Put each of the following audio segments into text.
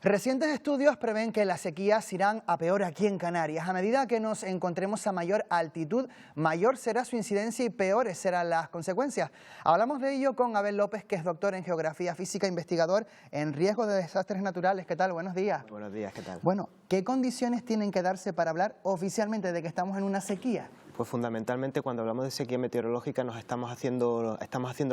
Recientes estudios prevén que las sequías irán a peor aquí en Canarias. A medida que nos encontremos a mayor altitud, mayor será su incidencia y peores serán las consecuencias. Hablamos de ello con Abel López, que es doctor en Geografía Física, investigador en riesgo de desastres naturales. ¿Qué tal? Buenos días. Buenos días, ¿qué tal? Bueno, ¿qué condiciones tienen que darse para hablar oficialmente de que estamos en una sequía? Pues fundamentalmente cuando hablamos de sequía meteorológica nos estamos haciendo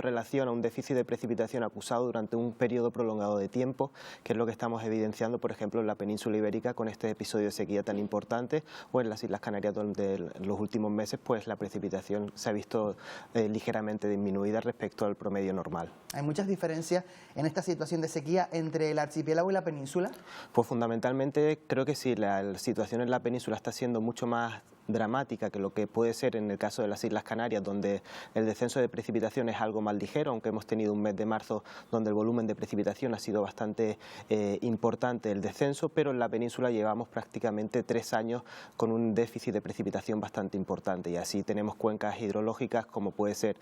relación a un déficit de precipitación acusado durante un periodo prolongado de tiempo, que es lo que estamos evidenciando, por ejemplo, en la península ibérica con este episodio de sequía tan importante, o en las Islas Canarias, donde en los últimos meses pues la precipitación se ha visto ligeramente disminuida respecto al promedio normal. ¿Hay muchas diferencias en esta situación de sequía entre el archipiélago y la península? Pues fundamentalmente creo que sí, la situación en la península está siendo mucho más dramática que lo que puede ser en el caso de las Islas Canarias, donde el descenso de precipitación es algo más ligero, aunque hemos tenido un mes de marzo donde el volumen de precipitación ha sido bastante importante el descenso, pero en la península llevamos prácticamente 3 años con un déficit de precipitación bastante importante, y así tenemos cuencas hidrológicas como puede ser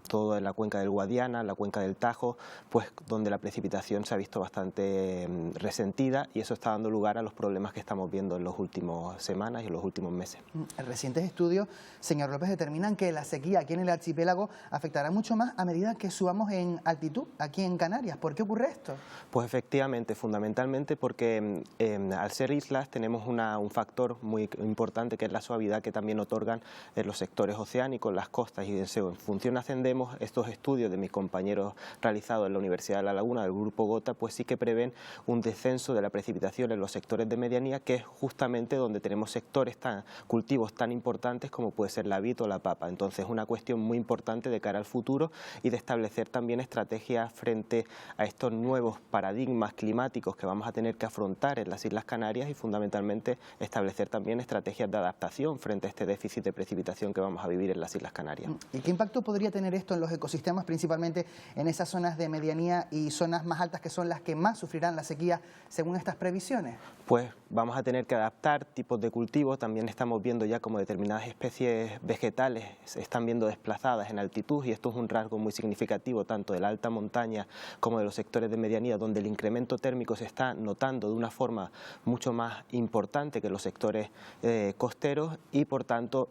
toda la cuenca del Guadiana, la cuenca del Tajo, pues donde la precipitación se ha visto bastante resentida, y eso está dando lugar a los problemas que estamos viendo en las últimas semanas y en los últimos meses. Recientes estudios, señor López, determinan que la sequía aquí en el archipiélago afectará mucho más a medida que subamos en altitud aquí en Canarias. ¿Por qué ocurre esto? Pues efectivamente, fundamentalmente porque al ser islas tenemos un factor muy importante, que es la suavidad que también otorgan los sectores oceánicos, las costas, y en función ascendemos. Estos estudios de mis compañeros realizados en la Universidad de La Laguna, del Grupo Gota, pues sí que prevén un descenso de la precipitación en los sectores de medianía, que es justamente donde tenemos cultivos tan importantes como puede ser la vid o la papa. Entonces es una cuestión muy importante de cara al futuro y de establecer también estrategias frente a estos nuevos paradigmas climáticos que vamos a tener que afrontar en las Islas Canarias, y fundamentalmente establecer también estrategias de adaptación frente a este déficit de precipitación que vamos a vivir en las Islas Canarias. ¿Y qué impacto podría tener esto en los ecosistemas, principalmente en esas zonas de medianía y zonas más altas, que son las que más sufrirán la sequía según estas previsiones? Pues vamos a tener que adaptar tipos de cultivos. También estamos viendo ya como determinadas especies vegetales se están viendo desplazadas en altitud, y esto es un rasgo muy significativo tanto de la alta montaña como de los sectores de medianía, donde el incremento térmico se está notando de una forma mucho más importante que en los sectores costeros, y por tanto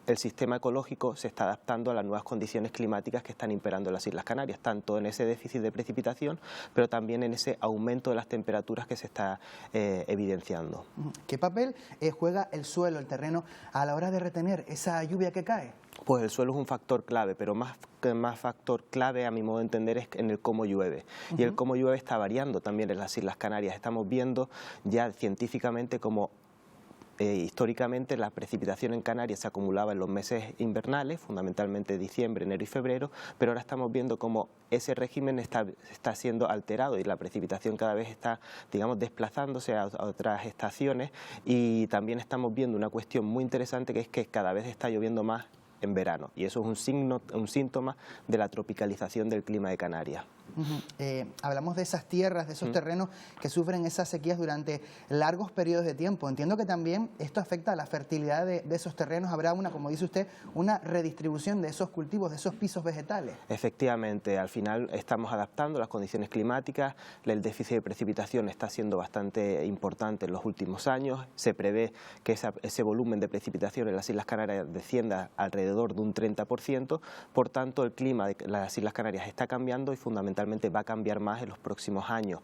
el sistema ecológico se está adaptando a las nuevas condiciones climáticas que están imperando en las Islas Canarias, tanto en ese déficit de precipitación, pero también en ese aumento de las temperaturas que se está evidenciando. ¿Qué papel juega el suelo, el terreno, a la hora de retener esa lluvia que cae? Pues el suelo es un factor clave, pero más factor clave, a mi modo de entender, es en el cómo llueve. Y el cómo llueve está variando también en las Islas Canarias. Estamos viendo ya científicamente cómo históricamente la precipitación en Canarias se acumulaba en los meses invernales, fundamentalmente diciembre, enero y febrero, pero ahora estamos viendo cómo ese régimen está siendo alterado y la precipitación cada vez está, digamos, desplazándose a otras estaciones, y también estamos viendo una cuestión muy interesante, que es que cada vez está lloviendo más en verano, y eso es un síntoma de la tropicalización del clima de Canarias. Hablamos de esas tierras, de esos terrenos que sufren esas sequías durante largos periodos de tiempo. Entiendo que también esto afecta a la fertilidad de esos terrenos. Habrá como dice usted, una redistribución de esos cultivos, de esos pisos vegetales. Efectivamente, al final estamos adaptando las condiciones climáticas. El déficit de precipitación está siendo bastante importante en los últimos años. Se prevé que ese volumen de precipitación en las Islas Canarias descienda alrededor de un 30%, por tanto el clima de las Islas Canarias está cambiando y fundamentalmente va a cambiar más en los próximos años.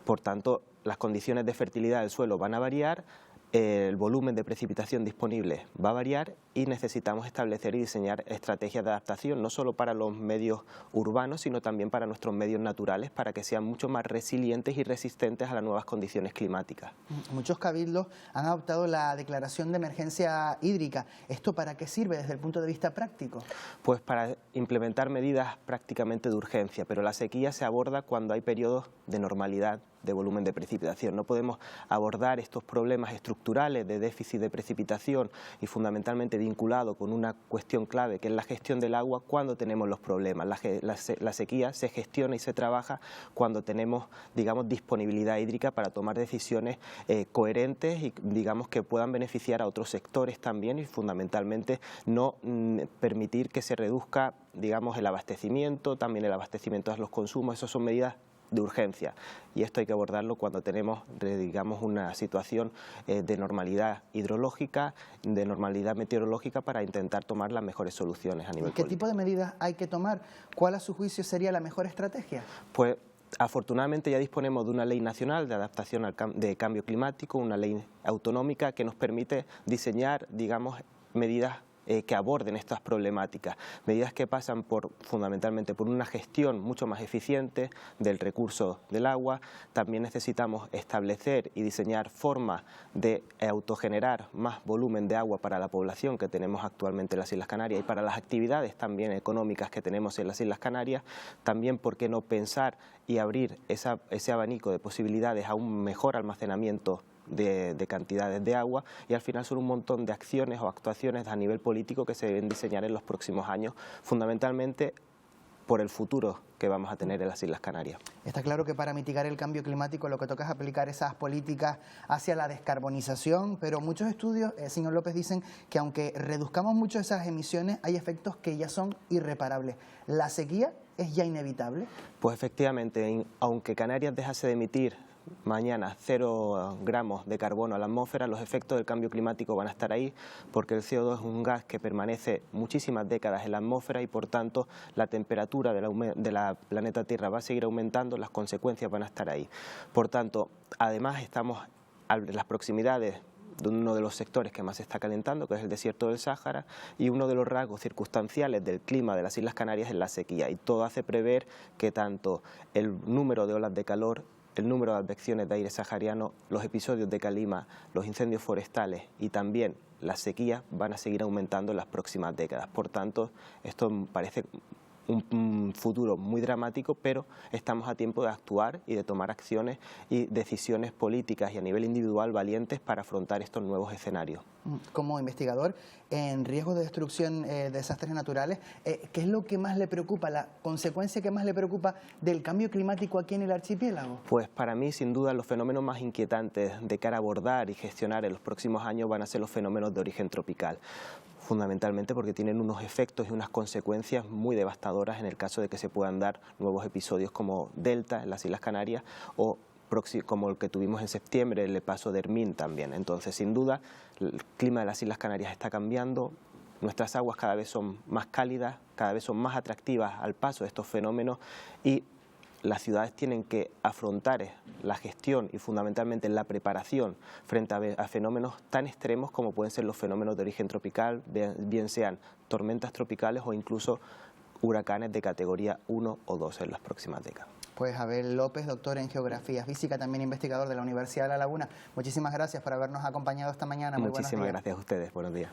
Por tanto, las condiciones de fertilidad del suelo van a variar, el volumen de precipitación disponible va a variar, y necesitamos establecer y diseñar estrategias de adaptación no solo para los medios urbanos, sino también para nuestros medios naturales, para que sean mucho más resilientes y resistentes a las nuevas condiciones climáticas. Muchos cabildos han adoptado la declaración de emergencia hídrica. ¿Esto para qué sirve desde el punto de vista práctico? Pues para implementar medidas prácticamente de urgencia, pero la sequía se aborda cuando hay periodos de normalidad de volumen de precipitación. No podemos abordar estos problemas estructurales de déficit de precipitación y fundamentalmente vinculado con una cuestión clave, que es la gestión del agua, cuando tenemos los problemas. La sequía se gestiona y se trabaja cuando tenemos, digamos, disponibilidad hídrica para tomar decisiones coherentes y, digamos, que puedan beneficiar a otros sectores también, y fundamentalmente no permitir que se reduzca, digamos, el abastecimiento, también el abastecimiento de los consumos. Esas son medidas de urgencia, y esto hay que abordarlo cuando tenemos, digamos, una situación de normalidad hidrológica, de normalidad meteorológica, para intentar tomar las mejores soluciones a nivel ¿Qué político. tipo de medidas hay que tomar? ¿Cuál a su juicio sería la mejor estrategia? Pues afortunadamente ya disponemos de una ley nacional de adaptación de cambio climático, una ley autonómica que nos permite diseñar, digamos, medidas que aborden estas problemáticas, medidas que pasan fundamentalmente por una gestión mucho más eficiente del recurso del agua. También necesitamos establecer y diseñar formas de autogenerar más volumen de agua para la población que tenemos actualmente en las Islas Canarias y para las actividades también económicas que tenemos en las Islas Canarias. También, ¿por qué no pensar y abrir ese abanico de posibilidades a un mejor almacenamiento de cantidades de agua? Y al final son un montón de acciones o actuaciones a nivel político que se deben diseñar en los próximos años, fundamentalmente por el futuro que vamos a tener en las Islas Canarias. Está claro que para mitigar el cambio climático lo que toca es aplicar esas políticas hacia la descarbonización, pero muchos estudios, señor López, dicen que aunque reduzcamos mucho esas emisiones, hay efectos que ya son irreparables. ¿La sequía es ya inevitable? Pues efectivamente, aunque Canarias dejase de emitir mañana 0 gramos de carbono a la atmósfera, los efectos del cambio climático van a estar ahí, porque el CO2 es un gas que permanece muchísimas décadas en la atmósfera y por tanto la temperatura de la planeta Tierra va a seguir aumentando, las consecuencias van a estar ahí. Por tanto, además estamos en las proximidades de uno de los sectores que más se está calentando, que es el desierto del Sáhara, y uno de los rasgos circunstanciales del clima de las Islas Canarias es la sequía, y todo hace prever que tanto el número de olas de calor, el número de advecciones de aire sahariano, los episodios de calima, los incendios forestales y también la sequía van a seguir aumentando en las próximas décadas. Por tanto, esto parece un futuro muy dramático, pero estamos a tiempo de actuar y de tomar acciones y decisiones políticas y a nivel individual valientes para afrontar estos nuevos escenarios. Como investigador en riesgos de destrucción de desastres naturales, ¿qué es lo que más le preocupa, la consecuencia que más le preocupa del cambio climático aquí en el archipiélago? Pues para mí, sin duda, los fenómenos más inquietantes de cara a abordar y gestionar en los próximos años van a ser los fenómenos de origen tropical, fundamentalmente porque tienen unos efectos y unas consecuencias muy devastadoras en el caso de que se puedan dar nuevos episodios como Delta en las Islas Canarias o como el que tuvimos en septiembre, el paso de Hermín también. Entonces, sin duda, el clima de las Islas Canarias está cambiando, nuestras aguas cada vez son más cálidas, cada vez son más atractivas al paso de estos fenómenos y las ciudades tienen que afrontar la gestión y fundamentalmente la preparación frente a fenómenos tan extremos como pueden ser los fenómenos de origen tropical, bien sean tormentas tropicales o incluso huracanes de categoría 1 o 2 en las próximas décadas. Pues Abel López, doctor en Geografía Física, también investigador de la Universidad de La Laguna. Muchísimas gracias por habernos acompañado esta mañana. Muy buenos días. Muchísimas gracias a ustedes. Buenos días.